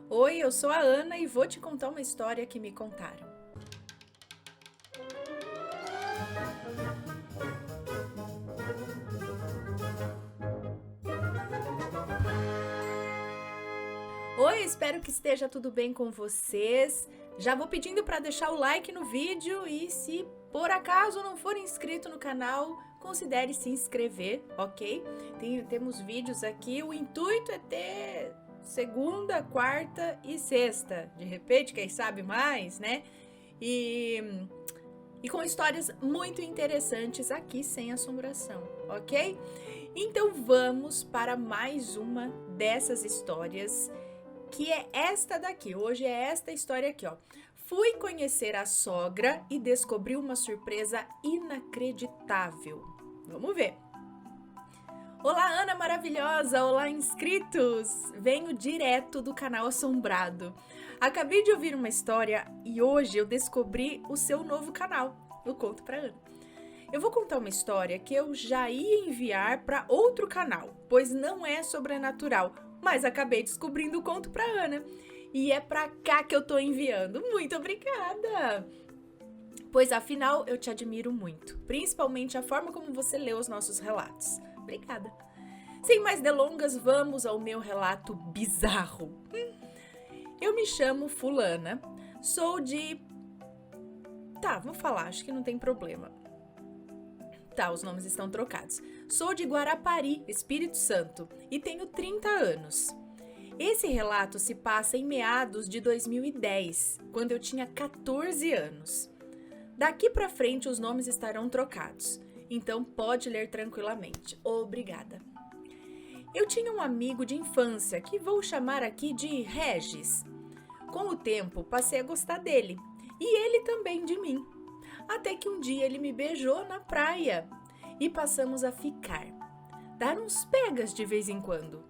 Oi, eu sou a Ana e vou te contar uma história que me contaram. Oi, espero que esteja tudo bem com vocês. Já vou pedindo para deixar o like no vídeo e se por acaso não for inscrito no canal, considere se inscrever, ok? Temos vídeos aqui, o intuito é ter segunda, quarta e sexta. De repente, quem sabe mais, né? E com histórias muito interessantes aqui sem assombração, ok? Então vamos para mais uma dessas histórias, que é esta daqui. Hoje é esta história aqui, ó. Fui conhecer a sogra e descobri uma surpresa inacreditável. Vamos ver. Olá, Ana maravilhosa! Olá, inscritos! Venho direto do canal Assombrado. Acabei de ouvir uma história e hoje eu descobri o seu novo canal. Eu conto pra Ana. Eu vou contar uma história que eu já ia enviar para outro canal, pois não é sobrenatural, mas acabei descobrindo o conto pra Ana. E é pra cá que eu tô enviando. Muito obrigada! Pois afinal eu te admiro muito, principalmente a forma como você lê os nossos relatos. Obrigada! Sem mais delongas, vamos ao meu relato bizarro. Eu me chamo Fulana, sou de... Tá, vou falar, acho que não tem problema. Tá, os nomes estão trocados. Sou de Guarapari, Espírito Santo, e tenho 30 anos. Esse relato se passa em meados de 2010, quando eu tinha 14 anos. Daqui pra frente os nomes estarão trocados, então pode ler tranquilamente. Obrigada. Eu tinha um amigo de infância, que vou chamar aqui de Regis. Com o tempo, passei a gostar dele, e ele também de mim. Até que um dia ele me beijou na praia e passamos a ficar. Dar uns pegas de vez em quando.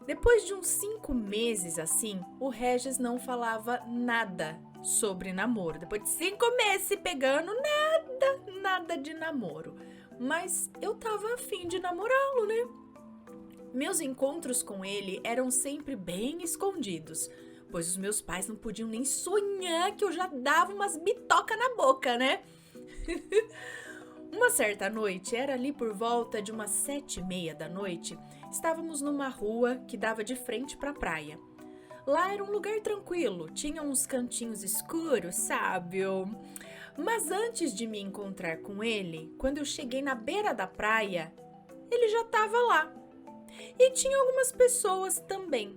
Depois de uns 5 meses assim, o Regis não falava nada sobre namoro. Depois de 5 meses se pegando, nada de namoro. Mas eu tava afim de namorá-lo, né? Meus encontros com ele eram sempre bem escondidos, pois os meus pais não podiam nem sonhar que eu já dava umas bitoca na boca, né? Uma certa noite, era ali por volta de umas 7:30 da noite, estávamos numa rua que dava de frente para a praia. Lá era um lugar tranquilo, tinha uns cantinhos escuros, sabe? Mas antes de me encontrar com ele, quando eu cheguei na beira da praia, ele já estava lá. E tinha algumas pessoas também.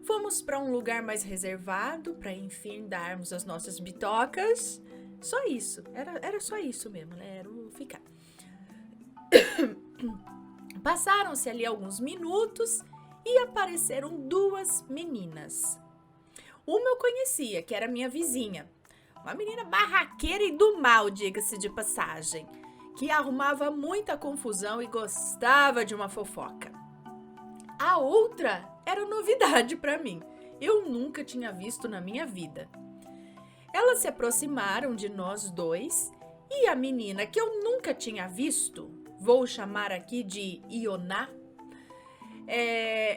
Fomos para um lugar mais reservado, para enfim darmos as nossas bitocas. Só isso, era só isso mesmo, né? Era o ficar. Passaram-se ali alguns minutos e apareceram 2 meninas. Uma eu conhecia, que era minha vizinha. Uma menina barraqueira e do mal, diga-se de passagem, que arrumava muita confusão e gostava de uma fofoca. A outra era novidade para mim. Eu nunca tinha visto na minha vida. Elas se aproximaram de nós dois e a menina que eu nunca tinha visto, vou chamar aqui de Ioná,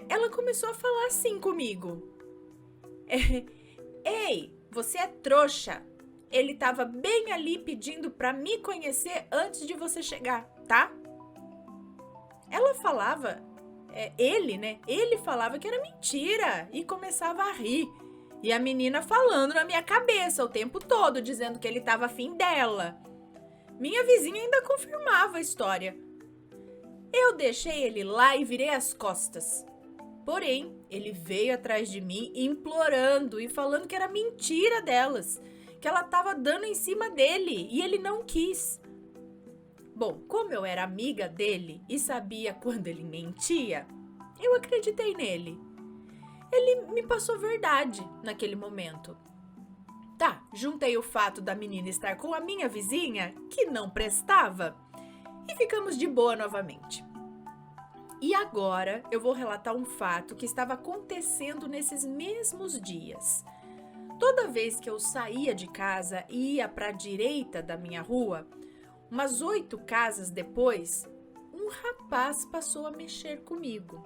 ela começou a falar assim comigo. Ei, você é trouxa. Ele estava bem ali pedindo para me conhecer antes de você chegar, tá? Ela falava... ele, né? Ele falava que era mentira e começava a rir. E a menina falando na minha cabeça o tempo todo, dizendo que ele estava afim dela. Minha vizinha ainda confirmava a história. Eu deixei ele lá e virei as costas. Porém, ele veio atrás de mim implorando e falando que era mentira delas, que ela estava dando em cima dele e ele não quis. Bom, como eu era amiga dele e sabia quando ele mentia, eu acreditei nele. Ele me passou verdade naquele momento. Tá, juntei o fato da menina estar com a minha vizinha, que não prestava, e ficamos de boa novamente. E agora eu vou relatar um fato que estava acontecendo nesses mesmos dias. Toda vez que eu saía de casa e ia para a direita da minha rua, umas 8 casas depois, um rapaz passou a mexer comigo.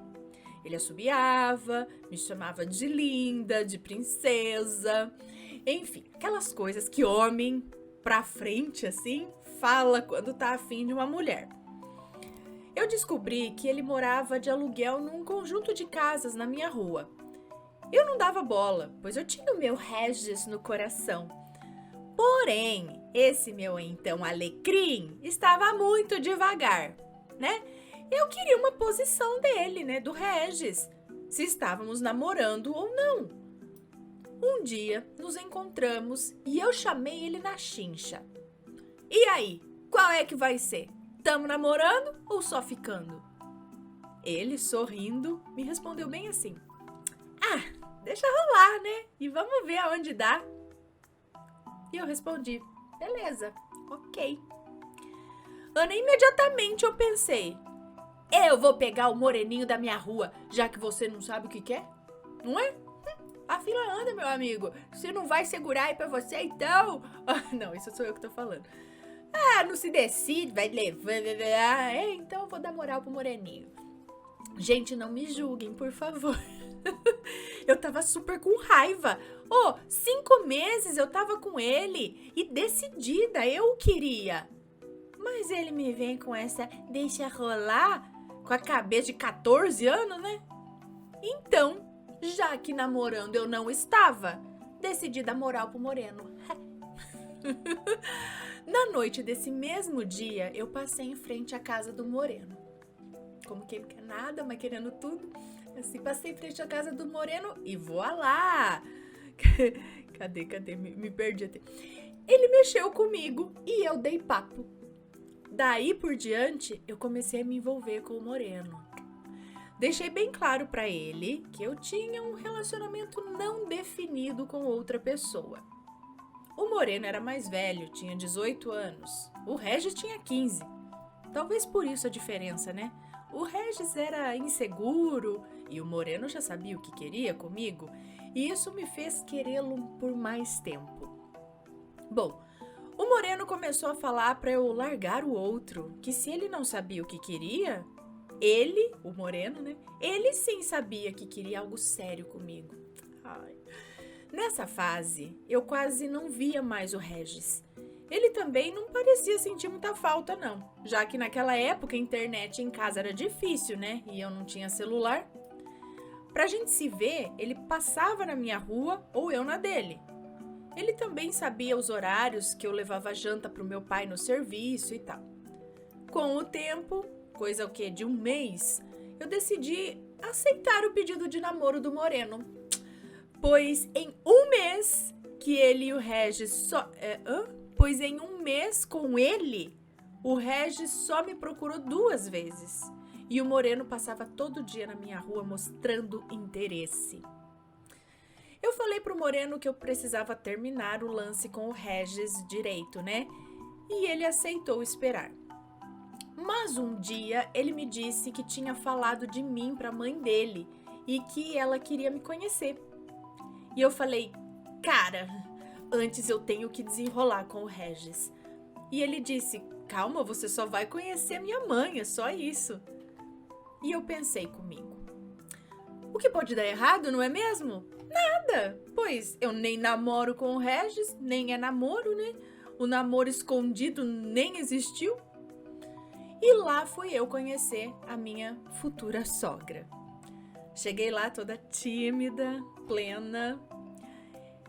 Ele assobiava, me chamava de linda, de princesa, enfim, aquelas coisas que homem pra frente assim fala quando tá afim de uma mulher. Eu descobri que ele morava de aluguel num conjunto de casas na minha rua. Eu não dava bola, pois eu tinha o meu Regis no coração. Porém, esse meu então alecrim estava muito devagar, né? Eu queria uma posição dele, né, do Regis, se estávamos namorando ou não. Um dia nos encontramos e eu chamei ele na chincha. E aí, qual é que vai ser? Tamo namorando ou só ficando? Ele, sorrindo, me respondeu bem assim: ah, deixa rolar, né? E vamos ver aonde dá. E eu respondi: beleza, ok. Ana, imediatamente eu pensei: eu vou pegar o moreninho da minha rua, já que você não sabe o que quer? Não é? A fila anda, meu amigo. Se não vai segurar aí pra você, então... não, isso sou eu que tô falando. Não se decide, vai levando... então eu vou dar moral pro moreninho. Gente, não me julguem, por favor. Eu tava super com raiva. 5 meses eu tava com ele e decidida, eu o queria. Mas ele me vem com essa deixa rolar, com a cabeça de 14 anos, né? Então, já que namorando eu não estava, decidi dar moral pro moreno. Na noite desse mesmo dia, eu passei em frente à casa do moreno. Como quem não quer nada, mas querendo tudo. Assim, passei em frente à casa do moreno e voilá! Cadê? Me perdi até. Ele mexeu comigo e eu dei papo. Daí por diante, eu comecei a me envolver com o moreno. Deixei bem claro pra ele que eu tinha um relacionamento não definido com outra pessoa. O moreno era mais velho, tinha 18 anos. O Regis tinha 15. Talvez por isso a diferença, né? O Regis era inseguro e o moreno já sabia o que queria comigo, e isso me fez querê-lo por mais tempo. Bom, o moreno começou a falar para eu largar o outro, que se ele não sabia o que queria, ele, o moreno, né? Ele sim sabia que queria algo sério comigo. Ai. Nessa fase, eu quase não via mais o Regis. Ele também não parecia sentir muita falta, não, já que naquela época a internet em casa era difícil, né? E eu não tinha celular. Pra gente se ver, ele passava na minha rua ou eu na dele. Ele também sabia os horários que eu levava janta pro meu pai no serviço e tal. Com o tempo, coisa o quê? De um mês, eu decidi aceitar o pedido de namoro do moreno. Pois em um mês que ele e o Regis só... Pois em um mês com ele, o Regis só me procurou 2 vezes. E o moreno passava todo dia na minha rua mostrando interesse. Eu falei pro moreno que eu precisava terminar o lance com o Regis direito, né? E ele aceitou esperar. Mas um dia ele me disse que tinha falado de mim pra mãe dele e que ela queria me conhecer. E eu falei: cara, antes eu tenho que desenrolar com o Regis. E ele disse: calma, você só vai conhecer minha mãe, é só isso. E eu pensei comigo: o que pode dar errado, não é mesmo? Nada, pois eu nem namoro com o Regis, nem é namoro, né? O namoro escondido nem existiu. E lá fui eu conhecer a minha futura sogra. Cheguei lá toda tímida, plena.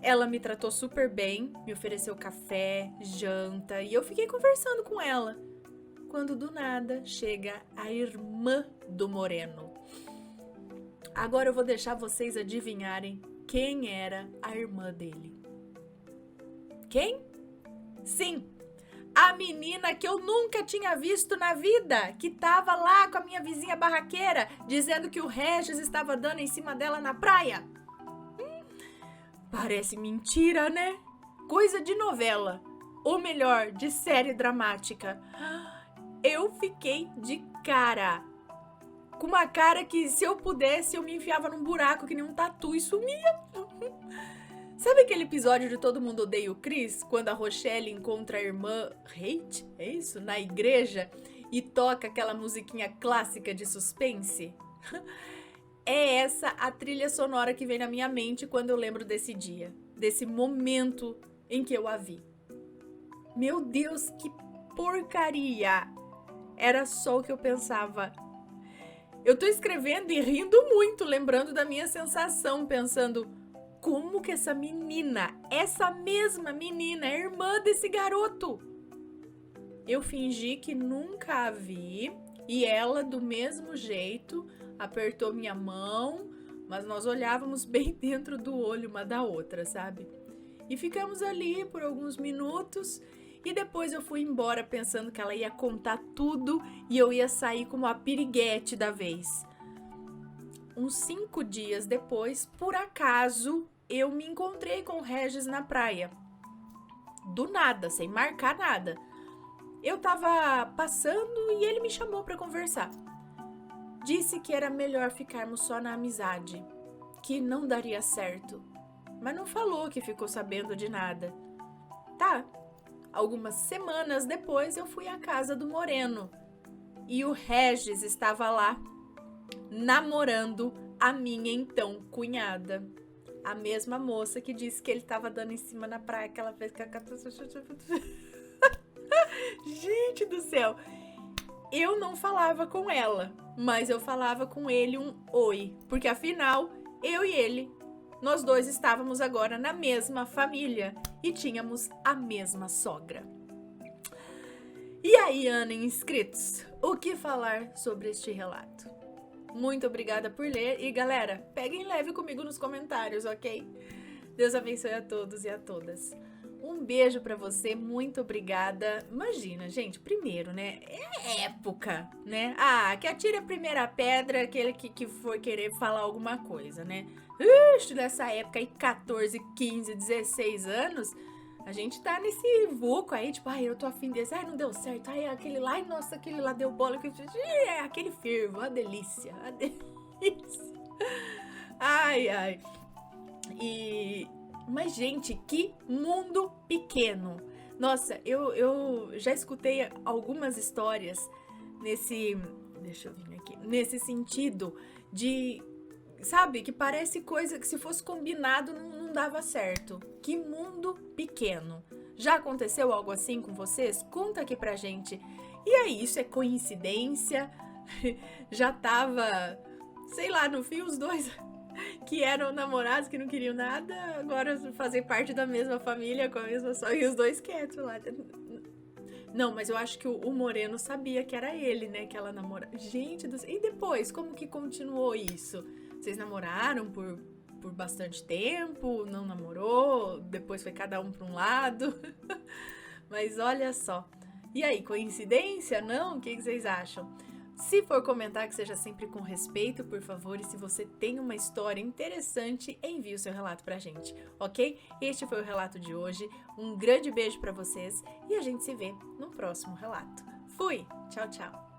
Ela me tratou super bem, me ofereceu café, janta e eu fiquei conversando com ela. Quando do nada chega a irmã do moreno. Agora eu vou deixar vocês adivinharem quem era a irmã dele. Quem? Sim, a menina que eu nunca tinha visto na vida, que tava lá com a minha vizinha barraqueira, dizendo que o Regis estava dando em cima dela na praia. Parece mentira, né? Coisa de novela, ou melhor, de série dramática. Eu fiquei de cara. Com uma cara que, se eu pudesse, eu me enfiava num buraco que nem um tatu e sumia. Sabe aquele episódio de Todo Mundo Odeia o Chris? Quando a Rochelle encontra a irmã Kate, é isso? Na igreja e toca aquela musiquinha clássica de suspense? é essa a trilha sonora que vem na minha mente quando eu lembro desse dia, desse momento em que eu a vi. Meu Deus, que porcaria! Era só o que eu pensava. Eu tô escrevendo e rindo muito, lembrando da minha sensação, pensando como que essa menina, essa mesma menina, é irmã desse garoto. Eu fingi que nunca a vi e ela, do mesmo jeito, apertou minha mão, mas nós olhávamos bem dentro do olho uma da outra, sabe? E ficamos ali por alguns minutos e depois eu fui embora pensando que ela ia contar tudo e eu ia sair como a piriguete da vez. Uns 5 dias depois, por acaso, eu me encontrei com o Regis na praia. Do nada, sem marcar nada. Eu tava passando e ele me chamou pra conversar. Disse que era melhor ficarmos só na amizade, que não daria certo. Mas não falou que ficou sabendo de nada. Tá, algumas semanas depois eu fui à casa do Moreno. E o Regis estava lá, namorando a minha então cunhada. A mesma moça que disse que ele estava dando em cima na praia aquela vez que a... Gente do céu! Eu não falava com ela, mas eu falava com ele um oi, porque afinal, eu e ele, nós dois estávamos agora na mesma família e tínhamos a mesma sogra. E aí, Ana e inscritos, o que falar sobre este relato? Muito obrigada por ler e, galera, peguem leve comigo nos comentários, ok? Deus abençoe a todos e a todas. Um beijo pra você, muito obrigada. Imagina, gente, primeiro, né? É época, né? Ah, que atire a primeira pedra aquele que for querer falar alguma coisa, né? Ixi, nessa época aí, 14, 15, 16 anos, a gente tá nesse vulco aí, tipo, ai, eu tô afim desse, ai, não deu certo, ai, aquele lá, ai, nossa, aquele lá deu bola, é aquele fervo, a delícia, a delícia. Ai, ai. Mas, gente, que mundo pequeno. Nossa, eu já escutei algumas histórias deixa eu vir aqui, nesse sentido de, sabe, que parece coisa que se fosse combinado não dava certo. Que mundo pequeno. Já aconteceu algo assim com vocês? Conta aqui pra gente. E aí, isso é coincidência? Já tava, sei lá, no fim os dois que eram namorados, que não queriam nada, agora fazem parte da mesma família, com a mesma sogra, e os dois quietos lá. Não, mas eu acho que o Moreno sabia que era ele, né, que ela namorava. Gente do céu. E depois, como que continuou isso? Vocês namoraram por bastante tempo? Não namorou? Depois foi cada um para um lado? Mas olha só. E aí, coincidência? Não? O que vocês acham? Se for comentar, que seja sempre com respeito, por favor. E se você tem uma história interessante, envie o seu relato pra gente, ok? Este foi o relato de hoje. Um grande beijo pra vocês e a gente se vê no próximo relato. Fui! Tchau, tchau!